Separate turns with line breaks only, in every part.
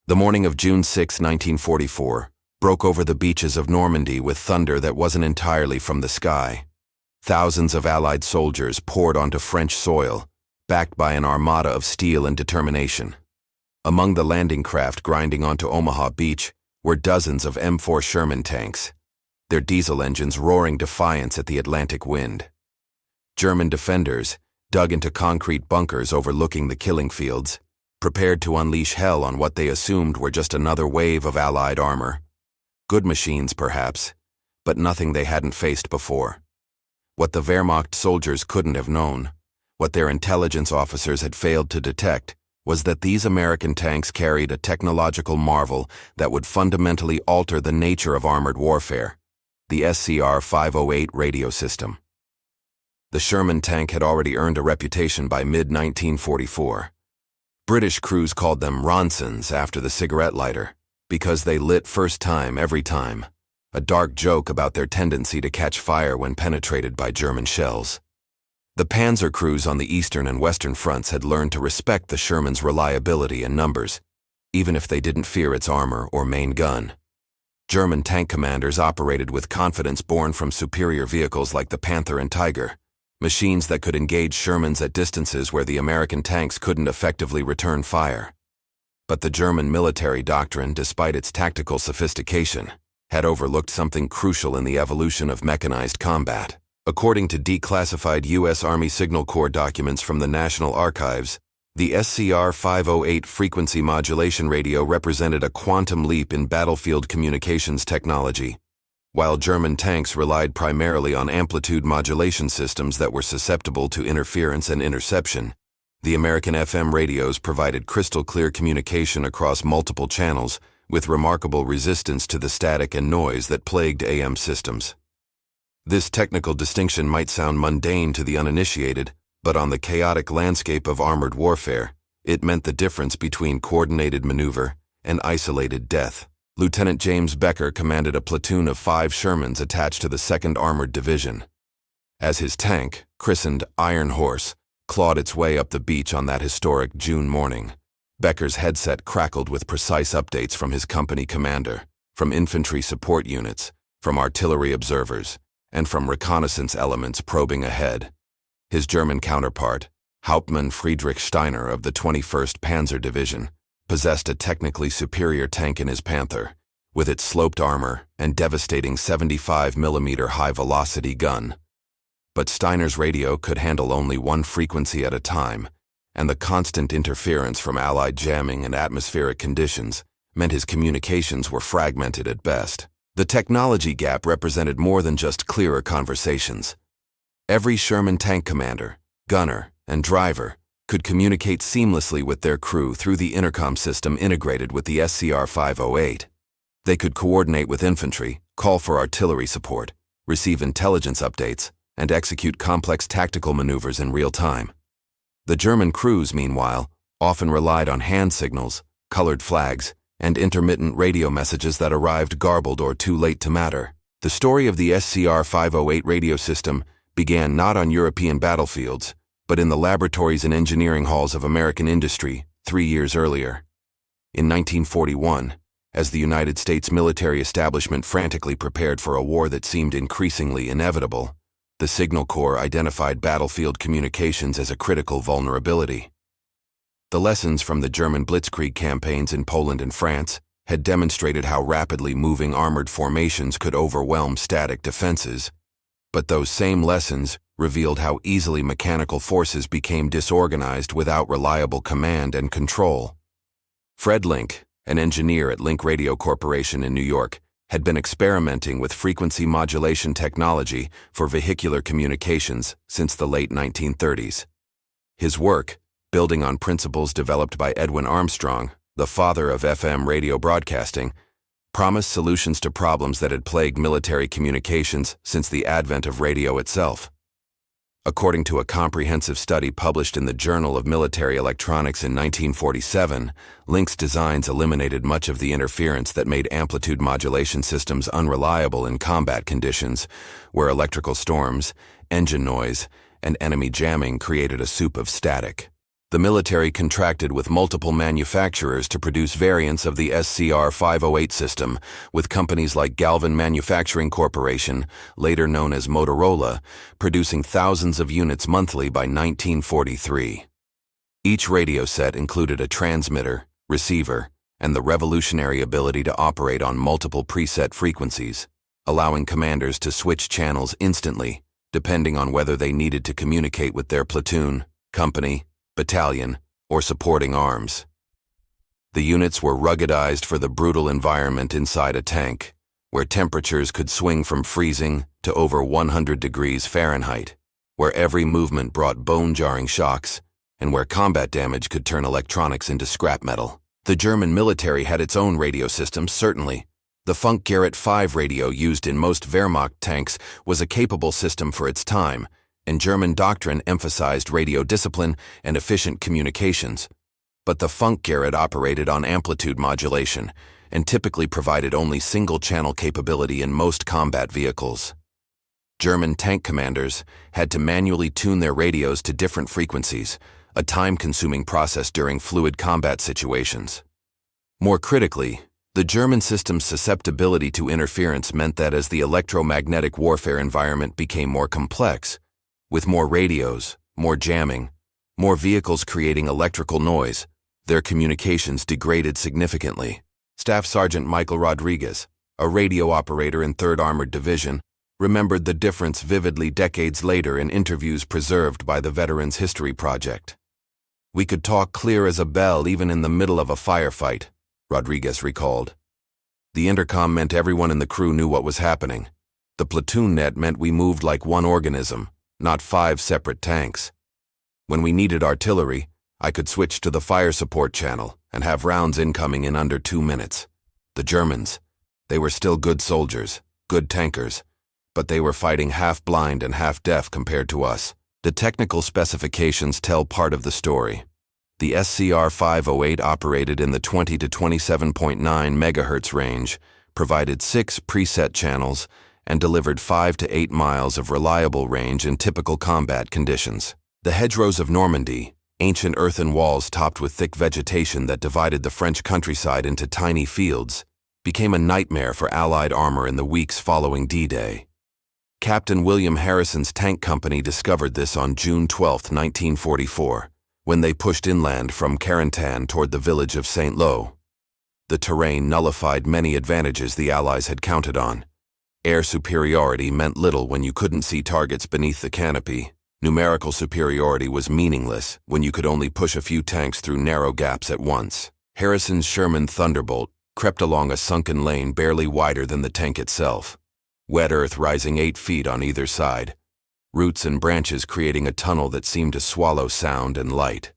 The morning of June 6, 1944, broke over the beaches of Normandy with thunder that wasn't entirely from the sky. Thousands of Allied soldiers poured onto French soil, backed by an armada of steel and determination. Among the landing craft grinding onto Omaha Beach were dozens of M4 Sherman tanks, their diesel engines roaring defiance at the Atlantic wind. German defenders, dug into concrete bunkers overlooking the killing fields, prepared to unleash hell on what they assumed were just another wave of Allied armor. Good machines, perhaps, but nothing they hadn't faced before. What the Wehrmacht soldiers couldn't have known, what their intelligence officers had failed to detect, was that these American tanks carried a technological marvel that would fundamentally alter the nature of armored warfare: the SCR-508 radio system. The Sherman tank had already earned a reputation by mid-1944. British crews called them Ronsons after the cigarette lighter, because they lit first time every time, a dark joke about their tendency to catch fire when penetrated by German shells. The panzer crews on the eastern and western fronts had learned to respect the Sherman's reliability and numbers, even if they didn't fear its armor or main gun. German tank commanders operated with confidence born from superior vehicles like the Panther and Tiger, machines that could engage Shermans at distances where the American tanks couldn't effectively return fire. But the German military doctrine, despite its tactical sophistication, had overlooked something crucial in the evolution of mechanized combat. According to declassified U.S. Army Signal Corps documents from the National Archives, the SCR-508 frequency modulation radio represented a quantum leap in battlefield communications technology. While German tanks relied primarily on amplitude modulation systems that were susceptible to interference and interception, the American FM radios provided crystal-clear communication across multiple channels, with remarkable resistance to the static and noise that plagued AM systems. This technical distinction might sound mundane to the uninitiated, but on the chaotic landscape of armored warfare, it meant the difference between coordinated maneuver and isolated death. Lieutenant James Becker commanded a platoon of 5 Shermans attached to the 2nd Armored Division. As his tank, christened Iron Horse, clawed its way up the beach on that historic June morning, Becker's headset crackled with precise updates from his company commander, from infantry support units, from artillery observers, and from reconnaissance elements probing ahead. His German counterpart, Hauptmann Friedrich Steiner of the 21st Panzer Division, possessed a technically superior tank in his Panther, with its sloped armor and devastating 75mm high-velocity gun. But Steiner's radio could handle only one frequency at a time, and the constant interference from Allied jamming and atmospheric conditions meant his communications were fragmented at best. The technology gap represented more than just clearer conversations. Every Sherman tank commander, gunner, and driver could communicate seamlessly with their crew through the intercom system integrated with the SCR-508. They could coordinate with infantry, call for artillery support, receive intelligence updates, and execute complex tactical maneuvers in real time. The German crews, meanwhile, often relied on hand signals, colored flags, and intermittent radio messages that arrived garbled or too late to matter. The story of the SCR-508 radio system began not on European battlefields, but in the laboratories and engineering halls of American industry 3 years earlier. In 1941, as the United States military establishment frantically prepared for a war that seemed increasingly inevitable, the Signal Corps identified battlefield communications as a critical vulnerability. The lessons from the German Blitzkrieg campaigns in Poland and France had demonstrated how rapidly moving armored formations could overwhelm static defenses, but those same lessons revealed how easily mechanical forces became disorganized without reliable command and control. Fred Link, an engineer at Link Radio Corporation in New York, had been experimenting with frequency modulation technology for vehicular communications since the late 1930s. His work, building on principles developed by Edwin Armstrong, the father of FM radio broadcasting, promised solutions to problems that had plagued military communications since the advent of radio itself. According to a comprehensive study published in the Journal of Military Electronics in 1947, Link's designs eliminated much of the interference that made amplitude modulation systems unreliable in combat conditions, where electrical storms, engine noise, and enemy jamming created a soup of static. The military contracted with multiple manufacturers to produce variants of the SCR-508 system, with companies like Galvin Manufacturing Corporation, later known as Motorola, producing thousands of units monthly by 1943. Each radio set included a transmitter, receiver, and the revolutionary ability to operate on multiple preset frequencies, allowing commanders to switch channels instantly, depending on whether they needed to communicate with their platoon, company, battalion, or supporting arms. The units were ruggedized for the brutal environment inside a tank, where temperatures could swing from freezing to over 100 degrees Fahrenheit, where every movement brought bone-jarring shocks, and where combat damage could turn electronics into scrap metal. The German military had its own radio systems, certainly. The Funkgerät 5 radio used in most Wehrmacht tanks was a capable system for its time, and German doctrine emphasized radio discipline and efficient communications. But the Funkgerät operated on amplitude modulation and typically provided only single-channel capability in most combat vehicles. German tank commanders had to manually tune their radios to different frequencies, a time-consuming process during fluid combat situations. More critically, the German system's susceptibility to interference meant that as the electromagnetic warfare environment became more complex, with more radios, more jamming, more vehicles creating electrical noise, their communications degraded significantly. Staff Sergeant Michael Rodriguez, a radio operator in 3rd Armored Division, remembered the difference vividly decades later in interviews preserved by the Veterans History Project. "We could talk clear as a bell even in the middle of a firefight," Rodriguez recalled. "The intercom meant everyone in the crew knew what was happening. The platoon net meant we moved like one organism, not 5 separate tanks. When we needed artillery, I could switch to the fire support channel and have rounds incoming in under 2 minutes. The Germans, they were still good soldiers, good tankers, but they were fighting half-blind and half-deaf compared to us." The technical specifications tell part of the story. The SCR-508 operated in the 20 to 27.9 MHz range, provided 6 preset channels, and delivered 5 to 8 miles of reliable range in typical combat conditions. The hedgerows of Normandy, ancient earthen walls topped with thick vegetation that divided the French countryside into tiny fields, became a nightmare for Allied armor in the weeks following D-Day. Captain William Harrison's tank company discovered this on June 12, 1944, when they pushed inland from Carentan toward the village of St. Lo. The terrain nullified many advantages the Allies had counted on. Air superiority meant little when you couldn't see targets beneath the canopy. Numerical superiority was meaningless when you could only push a few tanks through narrow gaps at once. Harrison's Sherman Thunderbolt crept along a sunken lane barely wider than the tank itself. Wet earth rising 8 feet on either side, roots and branches creating a tunnel that seemed to swallow sound and light.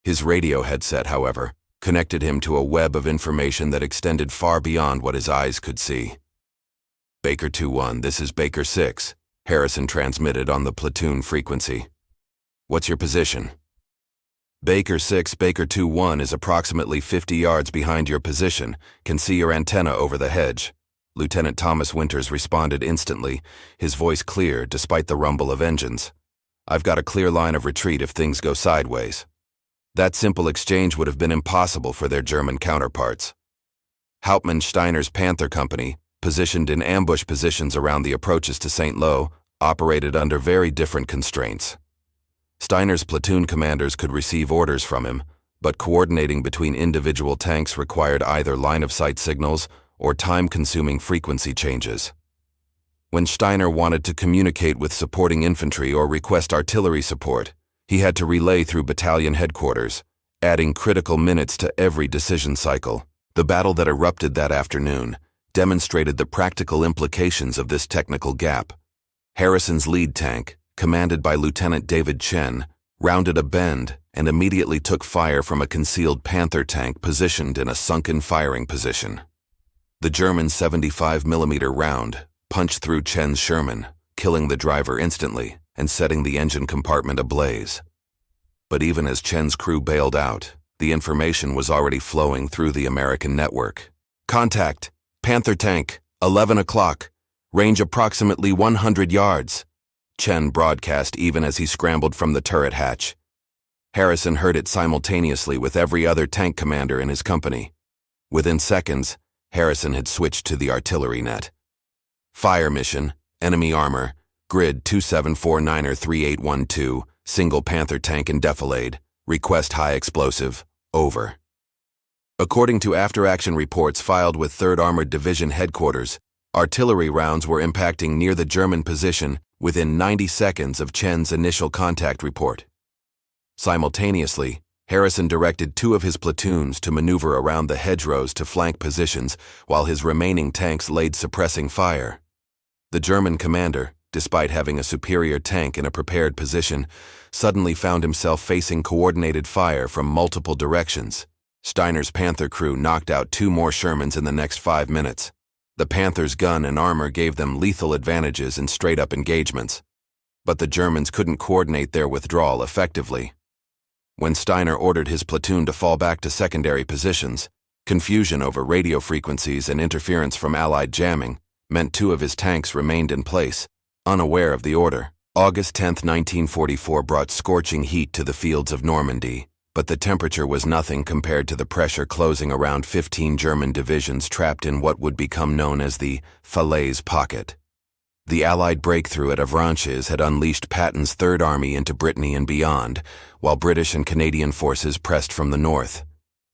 His radio headset, however, connected him to a web of information that extended far beyond what his eyes could see. "Baker 2-1, this is Baker 6, Harrison transmitted on the platoon frequency. "What's your position?" "Baker 6, Baker 2-1 is approximately 50 yards behind your position, can see your antenna over the hedge." Lieutenant Thomas Winters responded instantly, his voice clear despite the rumble of engines. "I've got a clear line of retreat if things go sideways." That simple exchange would have been impossible for their German counterparts. Hauptmann Steiner's Panther Company, positioned in ambush positions around the approaches to St. Lo, operated under very different constraints. Steiner's platoon commanders could receive orders from him, but coordinating between individual tanks required either line-of-sight signals or time-consuming frequency changes. When Steiner wanted to communicate with supporting infantry or request artillery support, he had to relay through battalion headquarters, adding critical minutes to every decision cycle. The battle that erupted that afternoon demonstrated the practical implications of this technical gap. Harrison's lead tank, commanded by Lieutenant David Chen, rounded a bend and immediately took fire from a concealed Panther tank positioned in a sunken firing position. The German 75mm round punched through Chen's Sherman, killing the driver instantly and setting the engine compartment ablaze. But even as Chen's crew bailed out, the information was already flowing through the American network. "Contact! Panther tank, 11 o'clock. Range approximately 100 yards. Chen broadcast even as he scrambled from the turret hatch. Harrison heard it simultaneously with every other tank commander in his company. Within seconds, Harrison had switched to the artillery net. Fire mission, enemy armor, grid 2749er 3812, single Panther tank in defilade, request high explosive, over. According to after-action reports filed with 3rd Armored Division headquarters, artillery rounds were impacting near the German position within 90 seconds of Chen's initial contact report. Simultaneously, Harrison directed 2 of his platoons to maneuver around the hedgerows to flank positions while his remaining tanks laid suppressing fire. The German commander, despite having a superior tank in a prepared position, suddenly found himself facing coordinated fire from multiple directions. Steiner's Panther crew knocked out 2 more Shermans in the next 5 minutes. The Panther's gun and armor gave them lethal advantages in straight-up engagements. But the Germans couldn't coordinate their withdrawal effectively. When Steiner ordered his platoon to fall back to secondary positions, confusion over radio frequencies and interference from Allied jamming meant 2 of his tanks remained in place, unaware of the order. August 10, 1944 brought scorching heat to the fields of Normandy, but the temperature was nothing compared to the pressure closing around 15 German divisions trapped in what would become known as the Falaise Pocket. The Allied breakthrough at Avranches had unleashed Patton's Third Army into Brittany and beyond, while British and Canadian forces pressed from the north.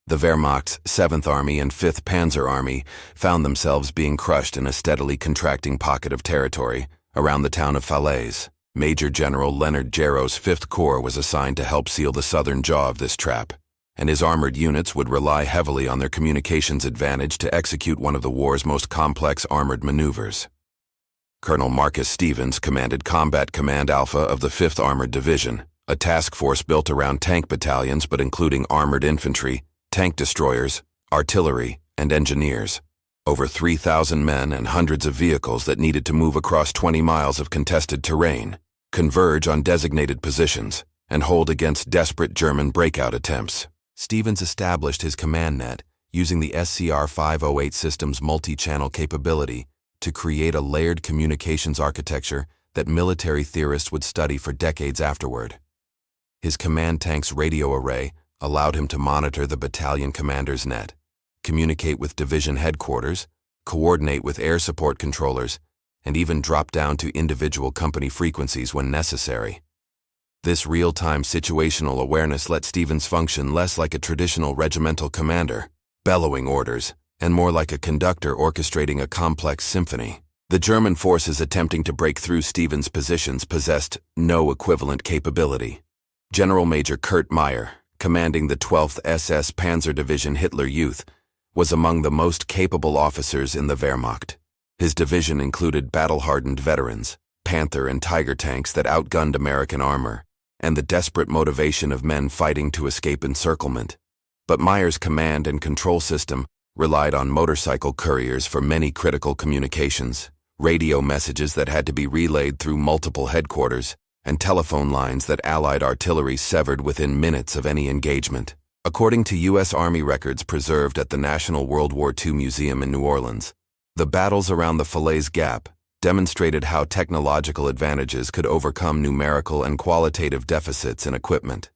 The Wehrmacht's 7th Army and 5th Panzer Army found themselves being crushed in a steadily contracting pocket of territory around the town of Falaise. Major General Leonard Jarrow's 5th Corps was assigned to help seal the southern jaw of this trap, and his armored units would rely heavily on their communications advantage to execute one of the war's most complex armored maneuvers. Colonel Marcus Stevens commanded Combat Command Alpha of the 5th Armored Division, a task force built around tank battalions but including armored infantry, tank destroyers, artillery, and engineers. Over 3,000 men and hundreds of vehicles that needed to move across 20 miles of contested terrain, converge on designated positions, and hold against desperate German breakout attempts. Stevens established his command net using the SCR-508 system's multi-channel capability to create a layered communications architecture that military theorists would study for decades afterward. His command tank's radio array allowed him to monitor the battalion commander's net, communicate with division headquarters, coordinate with air support controllers, and even drop down to individual company frequencies when necessary. This real-time situational awareness let Stevens function less like a traditional regimental commander, bellowing orders, and more like a conductor orchestrating a complex symphony. The German forces attempting to break through Stevens' positions possessed no equivalent capability. General Major Kurt Meyer, commanding the 12th SS Panzer Division Hitler Youth, was among the most capable officers in the Wehrmacht. His division included battle-hardened veterans, Panther and Tiger tanks that outgunned American armor, and the desperate motivation of men fighting to escape encirclement. But Meyer's command and control system relied on motorcycle couriers for many critical communications, radio messages that had to be relayed through multiple headquarters, and telephone lines that Allied artillery severed within minutes of any engagement. According to U.S. Army records preserved at the National World War II Museum in New Orleans, the battles around the Falaise Gap demonstrated how technological advantages could overcome numerical and qualitative deficits in equipment.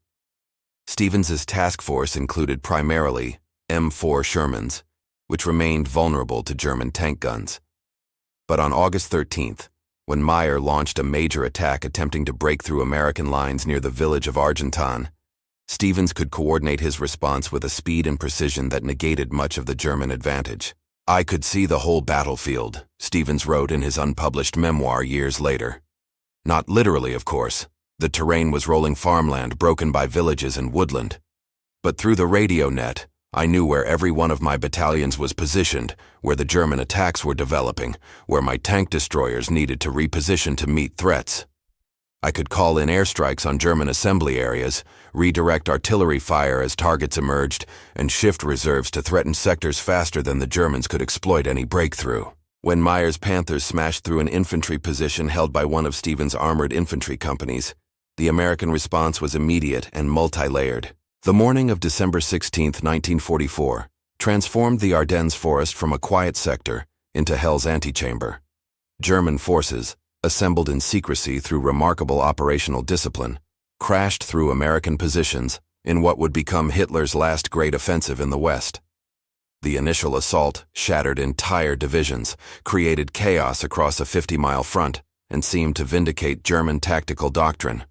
Stevens's task force included primarily M4 Shermans, which remained vulnerable to German tank guns. But on August 13th, when Meyer launched a major attack attempting to break through American lines near the village of Argentan, Stevens could coordinate his response with a speed and precision that negated much of the German advantage. "I could see the whole battlefield," Stevens wrote in his unpublished memoir years later. Not literally, of course. The terrain was rolling farmland broken by villages and woodland. But through the radio net, I knew where every one of my battalions was positioned, where the German attacks were developing, where my tank destroyers needed to reposition to meet threats. I could call in airstrikes on German assembly areas, redirect artillery fire as targets emerged, and shift reserves to threaten sectors faster than the Germans could exploit any breakthrough. When Meyer's Panthers smashed through an infantry position held by one of Stevens' armored infantry companies, the American response was immediate and multi-layered. The morning of December 16, 1944, transformed the Ardennes forest from a quiet sector into hell's antechamber. German forces, assembled in secrecy through remarkable operational discipline, crashed through American positions in what would become Hitler's last great offensive in the West. The initial assault shattered entire divisions, created chaos across a 50-mile front, and seemed to vindicate German tactical doctrine.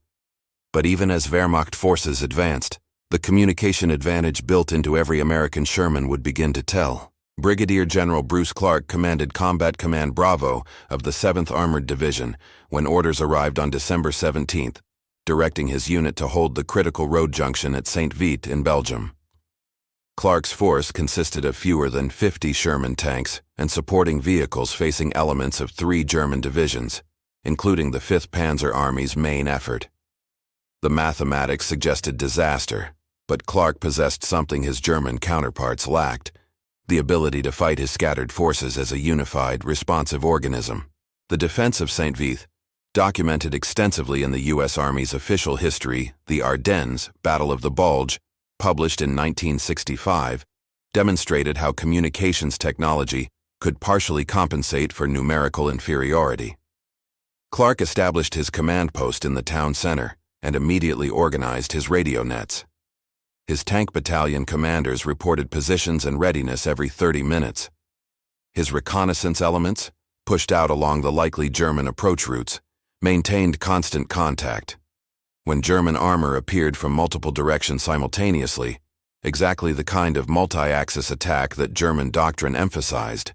But even as Wehrmacht forces advanced, the communication advantage built into every American Sherman would begin to tell. Brigadier General Bruce Clark commanded Combat Command Bravo of the 7th Armored Division when orders arrived on December 17th, directing his unit to hold the critical road junction at St. Vith in Belgium. Clark's force consisted of fewer than 50 Sherman tanks and supporting vehicles facing elements of 3 German divisions, including the 5th Panzer Army's main effort. The mathematics suggested disaster, but Clark possessed something his German counterparts lacked: the ability to fight his scattered forces as a unified, responsive organism. The defense of St. Vith, documented extensively in the U.S. Army's official history, the Ardennes, Battle of the Bulge, published in 1965, demonstrated how communications technology could partially compensate for numerical inferiority. Clark established his command post in the town center and immediately organized his radio nets. His tank battalion commanders reported positions and readiness every 30 minutes. His reconnaissance elements, pushed out along the likely German approach routes, maintained constant contact. When German armor appeared from multiple directions simultaneously, exactly the kind of multi-axis attack that German doctrine emphasized,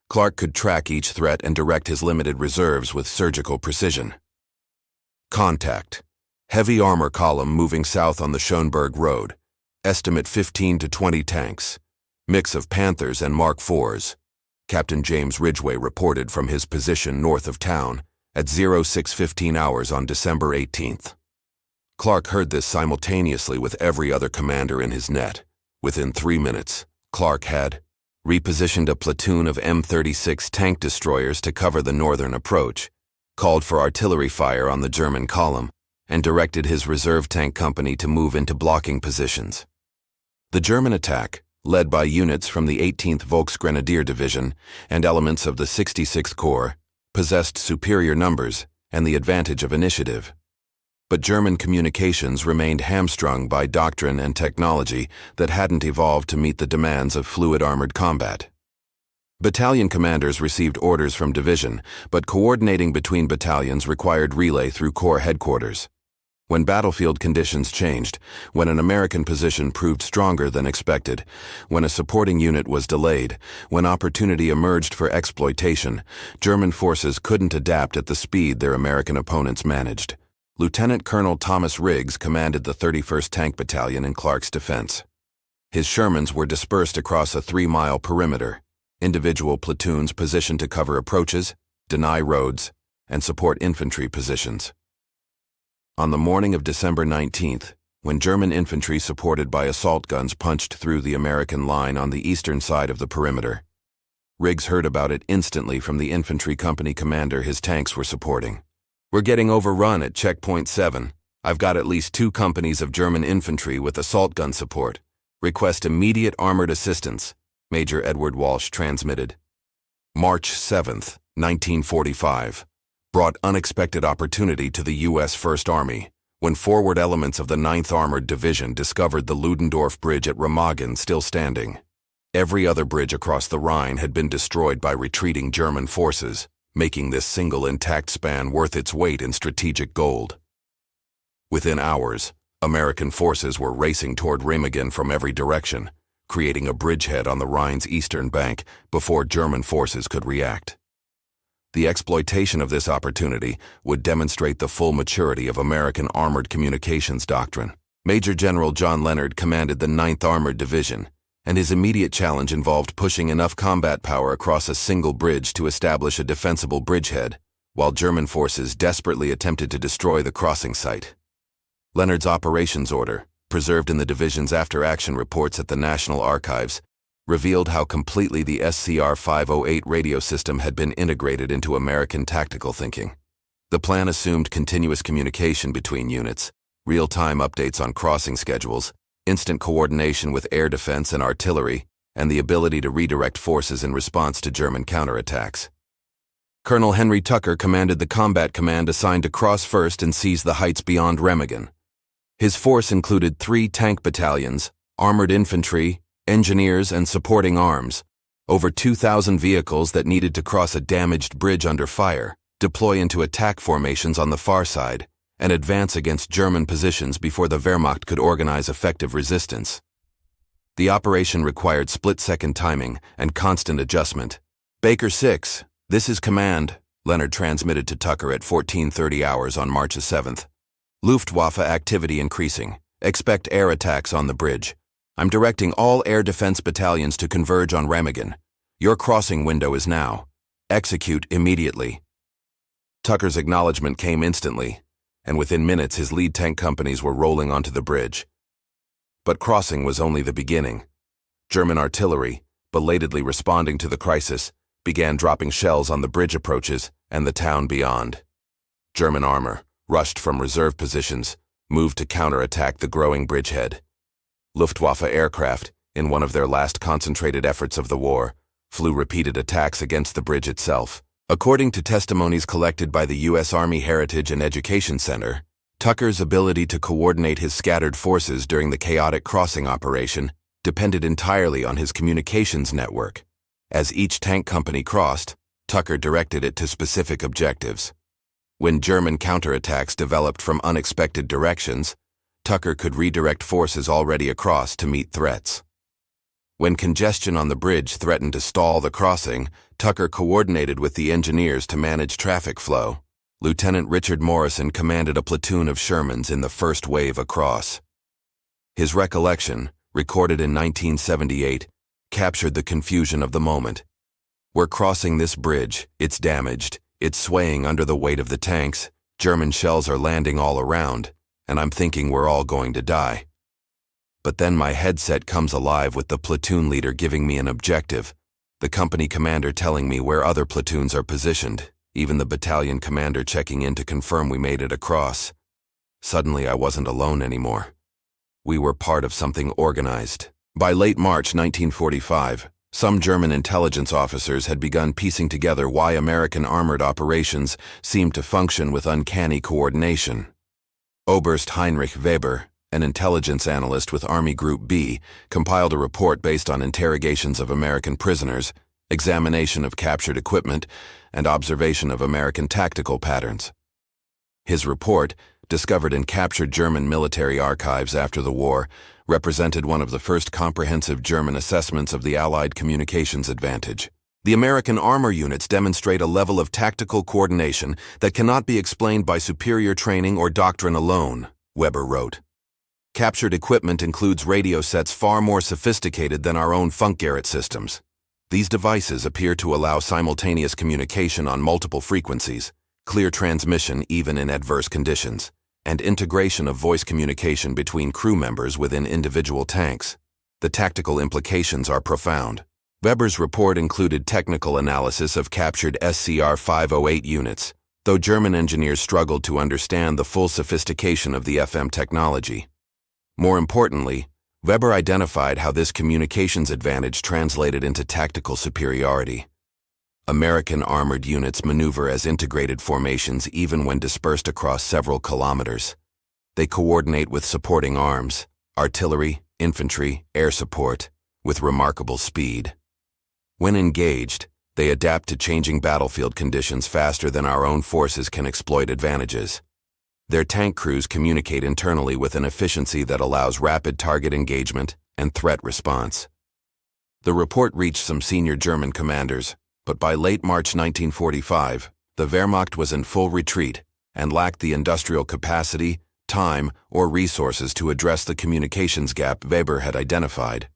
Clark could track each threat and direct his limited reserves with surgical precision. Contact. Heavy armor column moving south on the Schönberg Road. Estimate 15 to 20 tanks. Mix of Panthers and Mark IVs. Captain James Ridgway reported from his position north of town at 06:15 hours on December 18th. Clark heard this simultaneously with every other commander in his net. Within 3 minutes, Clark had repositioned a platoon of M36 tank destroyers to cover the northern approach, called for artillery fire on the German column, and directed his reserve tank company to move into blocking positions. The German attack, led by units from the 18th Volksgrenadier Division and elements of the 66th Corps, possessed superior numbers and the advantage of initiative. But German communications remained hamstrung by doctrine and technology that hadn't evolved to meet the demands of fluid armored combat. Battalion commanders received orders from division, but coordinating between battalions required relay through Corps headquarters. When battlefield conditions changed, when an American position proved stronger than expected, when a supporting unit was delayed, when opportunity emerged for exploitation, German forces couldn't adapt at the speed their American opponents managed. Lieutenant Colonel Thomas Riggs commanded the 31st Tank Battalion in Clark's defense. His Shermans were dispersed across a 3-mile perimeter, individual platoons positioned to cover approaches, deny roads, and support infantry positions. On the morning of December 19th, when German infantry supported by assault guns punched through the American line on the eastern side of the perimeter, Riggs heard about it instantly from the infantry company commander his tanks were supporting. "We're getting overrun at Checkpoint 7. I've got at least 2 companies of German infantry with assault gun support. Request immediate armored assistance," Major Edward Walsh transmitted. March 7th, 1945, brought unexpected opportunity to the U.S. First Army when forward elements of the 9th Armored Division discovered the Ludendorff Bridge at Remagen still standing. Every other bridge across the Rhine had been destroyed by retreating German forces, making this single intact span worth its weight in strategic gold. Within hours, American forces were racing toward Remagen from every direction, creating a bridgehead on the Rhine's eastern bank before German forces could react. The exploitation of this opportunity would demonstrate the full maturity of American armored communications doctrine. Major General John Leonard commanded the 9th Armored Division, and his immediate challenge involved pushing enough combat power across a single bridge to establish a defensible bridgehead, while German forces desperately attempted to destroy the crossing site. Leonard's operations order, preserved in the division's after-action reports at the National Archives, revealed how completely the SCR-508 radio system had been integrated into American tactical thinking. The plan assumed continuous communication between units, real-time updates on crossing schedules, instant coordination with air defense and artillery, and the ability to redirect forces in response to German counterattacks. Colonel Henry Tucker commanded the combat command assigned to cross first and seize the heights beyond Remagen. His force included 3 tank battalions, armored infantry, engineers, and supporting arms, over 2,000 vehicles that needed to cross a damaged bridge under fire, deploy into attack formations on the far side, and advance against German positions before the Wehrmacht could organize effective resistance. The operation required split-second timing and constant adjustment. "Baker 6, this is command," Leonard transmitted to Tucker at 14:30 hours on March 7th. "Luftwaffe activity increasing. Expect air attacks on the bridge. I'm directing all air defense battalions to converge on Remagen. Your crossing window is now. Execute immediately." Tucker's acknowledgement came instantly, and within minutes his lead tank companies were rolling onto the bridge. But crossing was only the beginning. German artillery, belatedly responding to the crisis, began dropping shells on the bridge approaches and the town beyond. German armor, rushed from reserve positions, moved to counterattack the growing bridgehead. Luftwaffe aircraft, in one of their last concentrated efforts of the war, flew repeated attacks against the bridge itself. According to testimonies collected by the U.S. Army Heritage and Education Center, Tucker's ability to coordinate his scattered forces during the chaotic crossing operation depended entirely on his communications network. As each tank company crossed, Tucker directed it to specific objectives. When German counterattacks developed from unexpected directions, Tucker could redirect forces already across to meet threats. When congestion on the bridge threatened to stall the crossing, Tucker coordinated with the engineers to manage traffic flow. Lieutenant Richard Morrison commanded a platoon of Shermans in the first wave across. His recollection, recorded in 1978, captured the confusion of the moment. "We're crossing this bridge, it's damaged, it's swaying under the weight of the tanks, German shells are landing all around, and I'm thinking we're all going to die. But then my headset comes alive with the platoon leader giving me an objective, the company commander telling me where other platoons are positioned, even the battalion commander checking in to confirm we made it across. Suddenly I wasn't alone anymore. We were part of something organized." By late March 1945, some German intelligence officers had begun piecing together why American armored operations seemed to function with uncanny coordination. Oberst Heinrich Weber, an intelligence analyst with Army Group B, compiled a report based on interrogations of American prisoners, examination of captured equipment, and observation of American tactical patterns. His report, discovered in captured German military archives after the war, represented one of the first comprehensive German assessments of the Allied communications advantage. "The American armor units demonstrate a level of tactical coordination that cannot be explained by superior training or doctrine alone," Weber wrote. "Captured equipment includes radio sets far more sophisticated than our own Funkgerät systems. These devices appear to allow simultaneous communication on multiple frequencies, clear transmission even in adverse conditions, and integration of voice communication between crew members within individual tanks. The tactical implications are profound." Weber's report included technical analysis of captured SCR-508 units, though German engineers struggled to understand the full sophistication of the FM technology. More importantly, Weber identified how this communications advantage translated into tactical superiority. American armored units maneuver as integrated formations even when dispersed across several kilometers. They coordinate with supporting arms, artillery, infantry, air support, with remarkable speed. When engaged, they adapt to changing battlefield conditions faster than our own forces can exploit advantages. Their tank crews communicate internally with an efficiency that allows rapid target engagement and threat response. The report reached some senior German commanders, but by late March 1945, the Wehrmacht was in full retreat and lacked the industrial capacity, time, or resources to address the communications gap Weber had identified.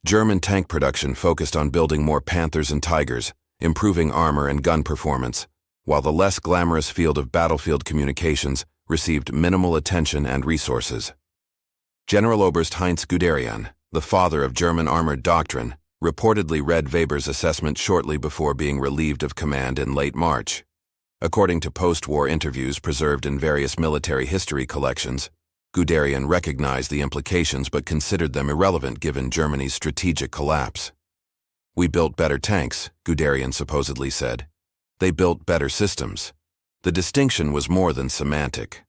German tank production focused on building more Panthers and Tigers, improving armor and gun performance, while the less glamorous field of battlefield communications received minimal attention and resources. General Oberst Heinz Guderian, the father of German armored doctrine, reportedly read Weber's assessment shortly before being relieved of command in late March. According to post-war interviews preserved in various military history collections, Guderian recognized the implications but considered them irrelevant given Germany's strategic collapse. "We built better tanks," Guderian supposedly said. "They built better systems. The distinction was more than semantic.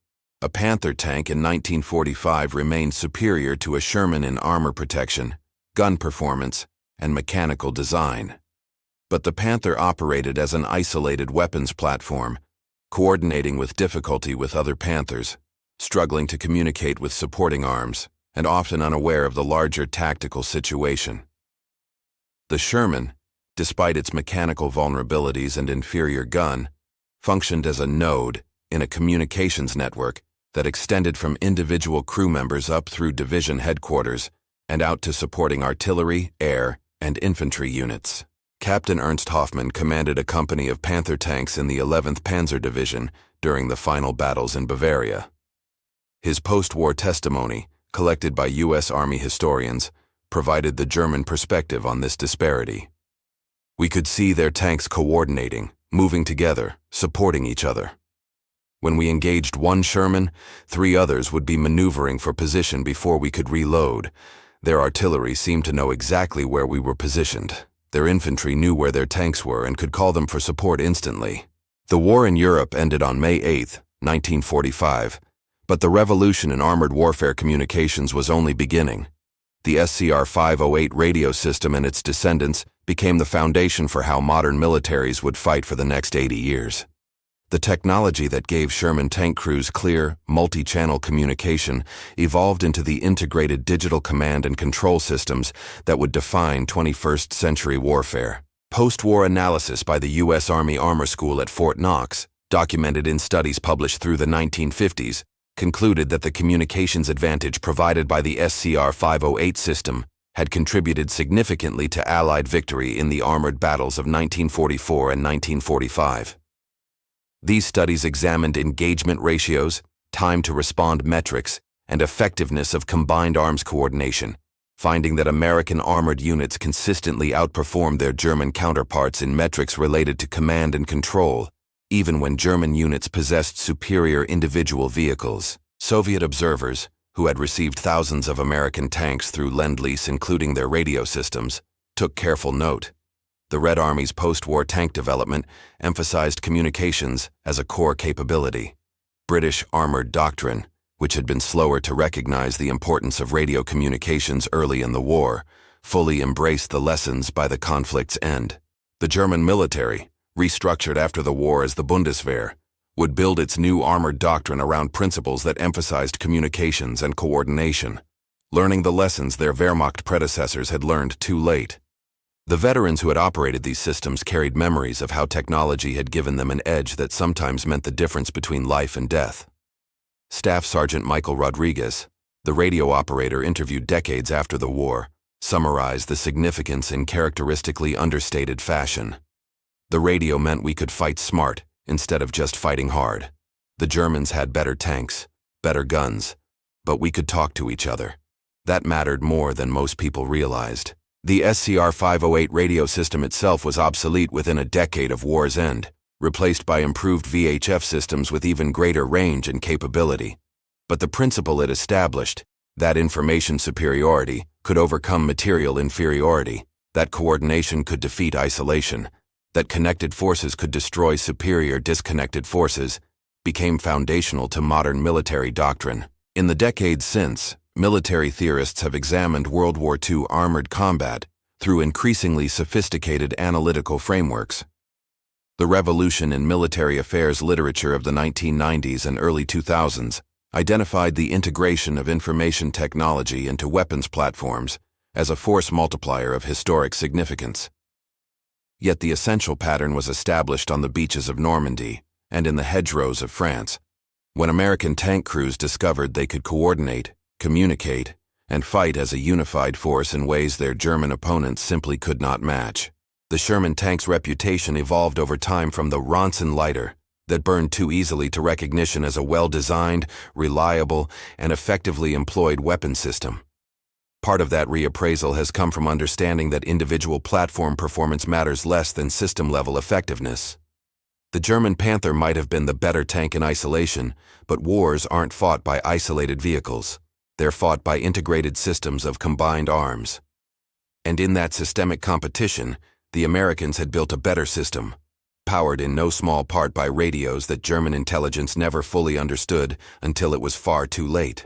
A Panther tank in 1945 remained superior to a Sherman in armor protection, gun performance, and mechanical design. But the Panther operated as an isolated weapons platform, coordinating with difficulty with other Panthers, struggling to communicate with supporting arms, and often unaware of the larger tactical situation. The Sherman, despite its mechanical vulnerabilities and inferior gun, functioned as a node in a communications network that extended from individual crew members up through division headquarters and out to supporting artillery, air, and infantry units. Captain Ernst Hoffmann commanded a company of Panther tanks in the 11th Panzer Division during the final battles in Bavaria. His post-war testimony, collected by U.S. Army historians, provided the German perspective on this disparity. We could see their tanks coordinating, moving together, supporting each other. When we engaged one Sherman, 3 others would be maneuvering for position before we could reload. Their artillery seemed to know exactly where we were positioned. Their infantry knew where their tanks were and could call them for support instantly. The war in Europe ended on May 8, 1945, but the revolution in armored warfare communications was only beginning. The SCR-508 radio system and its descendants became the foundation for how modern militaries would fight for the next 80 years. The technology that gave Sherman tank crews clear, multi-channel communication evolved into the integrated digital command and control systems that would define 21st century warfare. Post-war analysis by the U.S. Army Armor School at Fort Knox, documented in studies published through the 1950s, concluded that the communications advantage provided by the SCR-508 system had contributed significantly to Allied victory in the armored battles of 1944 and 1945. These studies examined engagement ratios, time to respond metrics, and effectiveness of combined arms coordination, finding that American armored units consistently outperformed their German counterparts in metrics related to command and control, even when German units possessed superior individual vehicles. Soviet observers, who had received thousands of American tanks through Lend-Lease including their radio systems, took careful note. The Red Army's post-war tank development emphasized communications as a core capability. British armored doctrine, which had been slower to recognize the importance of radio communications early in the war, fully embraced the lessons by the conflict's end. The German military, restructured after the war as the Bundeswehr, would build its new armored doctrine around principles that emphasized communications and coordination, learning the lessons their Wehrmacht predecessors had learned too late. The veterans who had operated these systems carried memories of how technology had given them an edge that sometimes meant the difference between life and death. Staff Sergeant Michael Rodriguez, the radio operator interviewed decades after the war, summarized the significance in characteristically understated fashion. The radio meant we could fight smart instead of just fighting hard. The Germans had better tanks, better guns, but we could talk to each other. That mattered more than most people realized. The SCR-508 radio system itself was obsolete within a decade of war's end, replaced by improved VHF systems with even greater range and capability. But the principle it established, that information superiority could overcome material inferiority, that coordination could defeat isolation, that connected forces could destroy superior disconnected forces, became foundational to modern military doctrine. In the decades since, military theorists have examined World War II armored combat through increasingly sophisticated analytical frameworks. The revolution in military affairs literature of the 1990s and early 2000s identified the integration of information technology into weapons platforms as a force multiplier of historic significance. Yet the essential pattern was established on the beaches of Normandy and in the hedgerows of France, when American tank crews discovered they could coordinate, communicate, and fight as a unified force in ways their German opponents simply could not match. The Sherman tank's reputation evolved over time from the Ronson lighter that burned too easily to recognition as a well-designed, reliable, and effectively employed weapon system. Part of that reappraisal has come from understanding that individual platform performance matters less than system-level effectiveness. The German Panther might have been the better tank in isolation, but wars aren't fought by isolated vehicles. They're fought by integrated systems of combined arms. And in that systemic competition, the Americans had built a better system, powered in no small part by radios that German intelligence never fully understood until it was far too late.